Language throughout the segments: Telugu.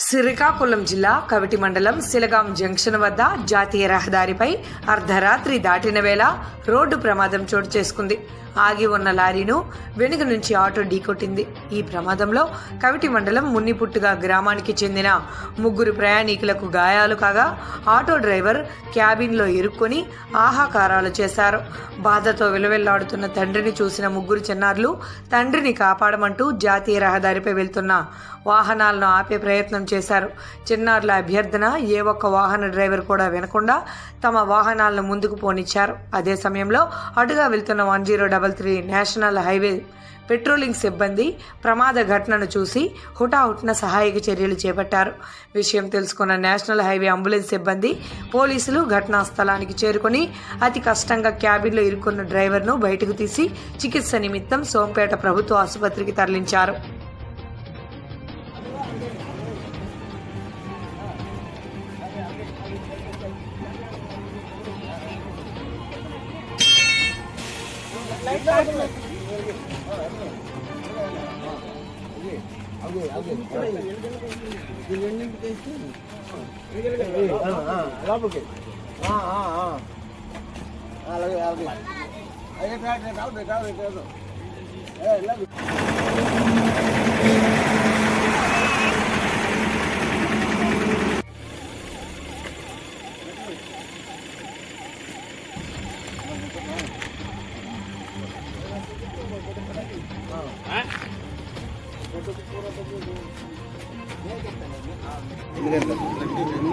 శ్రీకాకుళం జిల్లా కవిటి మండలం సిలగాం జంక్షన్ వద్ద జాతీయ రహదారిపై అర్ధరాత్రి దాటిన వేళ రోడ్డు ప్రమాదం చోటు చేసుకుంది. ఆగి ఉన్న లారీను వెనుక నుంచి ఆటో ఢీకొట్టింది. ఈ ప్రమాదంలో కవిటి మండలం మున్నిపుట్టుగా గ్రామానికి చెందిన 3 ప్రయాణికులకు గాయాలు కాగా ఆటో డ్రైవర్ క్యాబిన్లో ఇరుక్కొని ఆహాకారాలు చేశారు. బాధతో విలవెల్లాడుతున్న తండ్రిని చూసిన 3 చిన్నారులు తండ్రిని కాపాడమంటూ జాతీయ రహదారిపై వెళ్తున్న వాహనాలను ఆపే ప్రయత్నం చేశారు. చిన్నారుల అభ్యర్థన ఏ ఒక్క వాహన డ్రైవర్ కూడా వినకుండా తమ వాహనాలను ముందుకు పోనిచ్చారు. అదే సమయంలో అటుగా వెళ్తున్న 1033 నేషనల్ హైవే పెట్రోలింగ్ సిబ్బంది ప్రమాద ఘటనను చూసి హుటాహుటిన సహాయక చర్యలు చేపట్టారు. విషయం తెలుసుకున్న నేషనల్ హైవే అంబులెన్స్ సిబ్బంది పోలీసులు ఘటనా స్థలానికి చేరుకుని అతి కష్టంగా క్యాబిన్లో ఇరుక్కున్న డ్రైవర్ను బయటకు తీసి చికిత్స నిమిత్తం సోంపేట ప్రభుత్వ ఆసుపత్రికి తరలించారు.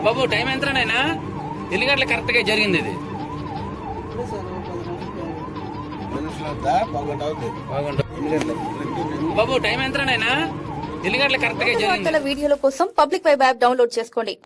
బాబు టైం ఎంతనైనా ఎల్లిగడ్ల కరెక్ట్ గా జరిగింది. ఇది బాబు టైం ఎంతనైనా ఎల్లిగడ్ల కరెక్ట్ గా జరిగింది. వీడియోల కోసం పబ్లిక్ వెబ్ యాప్ డౌన్లోడ్ చేసుకోండి.